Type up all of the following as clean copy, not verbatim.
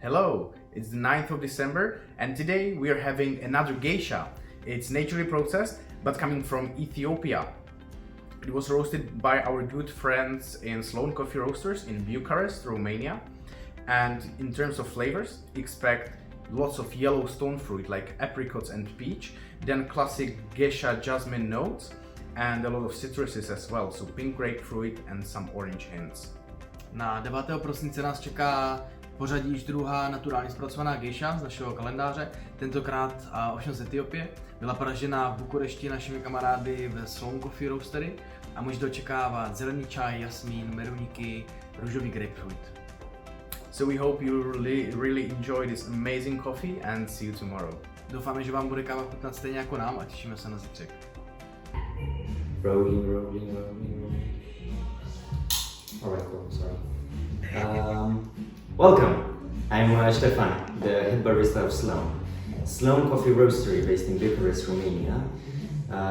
Hello, it's the 9th of December and today we are having another geisha. It's naturally processed but coming from Ethiopia. It was roasted by our good friends in Sloan Coffee Roasters in Bucharest, Romania. And in terms of flavors, expect lots of yellow stone fruit like apricots and peach, then classic geisha jasmine notes and a lot of citruses as well, so pink grapefruit and some orange hints. Na 9. prosince nás čeká pořadí již druhá naturálně zpracovaná geisha z našeho kalendáře, tentokrát ovšem z Etiopie. Byla pražena v Bukurešti našimi kamarády ve Sloan Coffee Roastery a můžete očekávat zelený čaj, jasmín, meruníky, růžový grapefruit. So we hope you really enjoy this amazing coffee and see you tomorrow. Doufáme, že vám bude káva chutnat stejně jako nám a těšíme se na zítřek. Rolling. Alright, cool, sorry. Welcome, I'm Stefan, the head barista of Sloan Coffee Roastery based in Bucharest, Romania.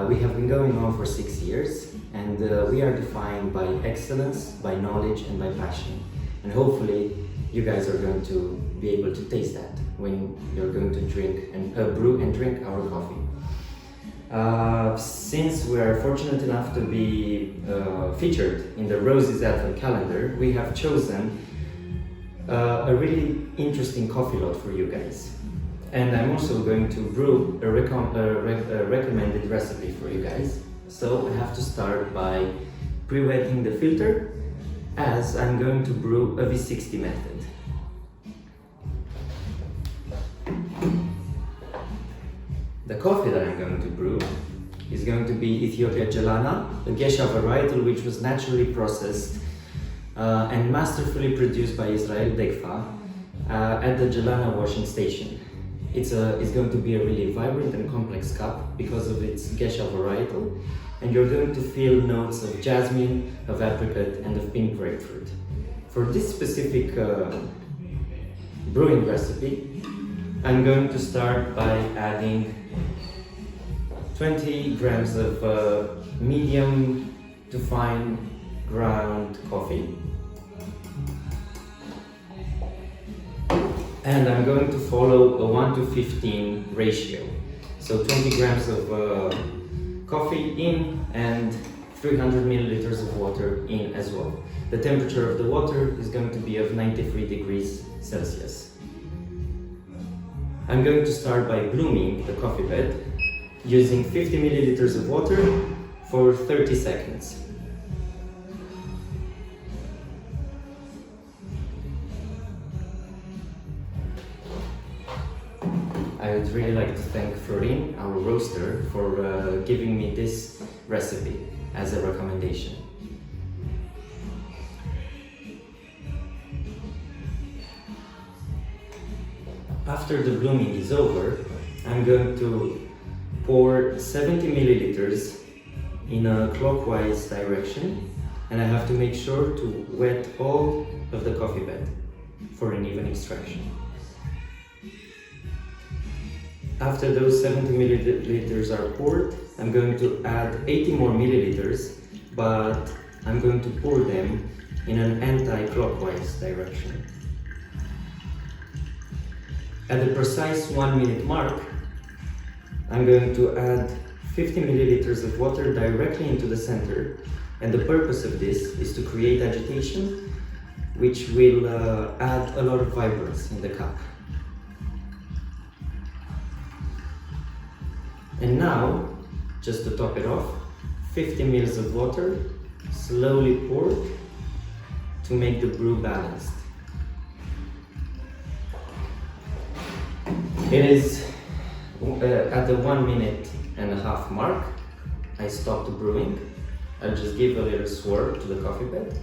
We have been going on for 6 years and we are defined by excellence, by knowledge and by passion. And hopefully you guys are going to be able to taste that when you're going to drink and brew and drink our coffee. Since we are fortunate enough to be featured in the Roses Advent calendar, we have chosen a really interesting coffee lot for you guys. And I'm also going to brew a recommended recipe for you guys. So I have to start by pre-wetting the filter, as I'm going to brew a V60 method. The coffee that I'm going to brew is going to be Ethiopia Gelana, a geisha varietal which was naturally processed and masterfully produced by Israel Degfa at the Gelana washing station. It's going to be a really vibrant and complex cup because of its geisha varietal, and you're going to feel notes of jasmine, of apricot and of pink grapefruit. For this specific brewing recipe, I'm going to start by adding 20 grams of medium to fine ground coffee. And I'm going to follow a 1:15 ratio. So 20 grams of coffee in and 300 milliliters of water in as well. The temperature of the water is going to be of 93 degrees Celsius. I'm going to start by blooming the coffee bed using 50 milliliters of water for 30 seconds. I would really like to thank Florin, our roaster, for giving me this recipe as a recommendation. After the blooming is over, I'm going to pour 70 milliliters in a clockwise direction, and I have to make sure to wet all of the coffee bed for an even extraction. After those 70 milliliters are poured, I'm going to add 80 more milliliters, but I'm going to pour them in an anti-clockwise direction. At the precise 1 minute mark, I'm going to add 50 milliliters of water directly into the center, and the purpose of this is to create agitation, which will add a lot of vibrance in the cup. And now, just to top it off, 50 ml of water, slowly poured to make the brew balanced. It is at the 1 minute and a half mark, I stopped brewing. I'll just give a little swirl to the coffee bed.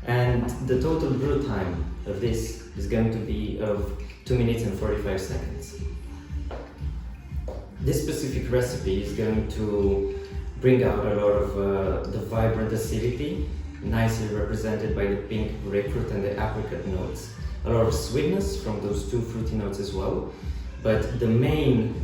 And the total brew time of this is going to be of 2 minutes and 45 seconds. This specific recipe is going to bring out a lot of the vibrant acidity, nicely represented by the pink grapefruit and the apricot notes. A lot of sweetness from those two fruity notes as well. But the main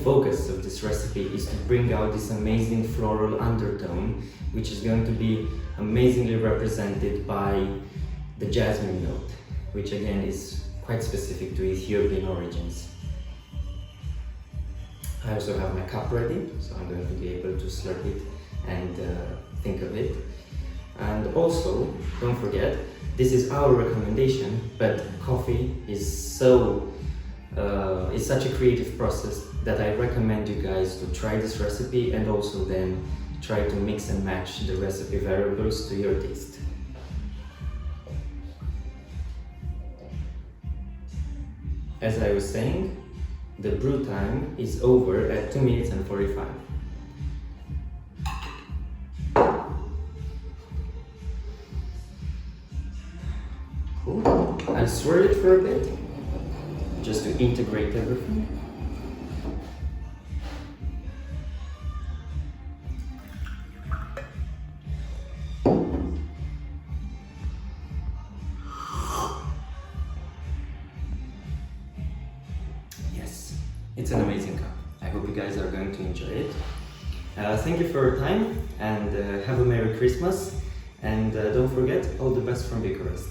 focus of this recipe is to bring out this amazing floral undertone, which is going to be amazingly represented by the jasmine note. which again is quite specific to Ethiopian origins. I also have my cup ready, so I'm going to be able to slurp it and think of it. And also, don't forget, this is our recommendation, but coffee is it's such a creative process that I recommend you guys to try this recipe and also then try to mix and match the recipe variables to your taste. As I was saying, the brew time is over at 2 minutes and 45. Cool. I'll swirl it for a bit, just to integrate everything. Yes, it's an amazing cup. I hope you guys are going to enjoy it. Thank you for your time and have a Merry Christmas. And don't forget, all the best from Bucharest.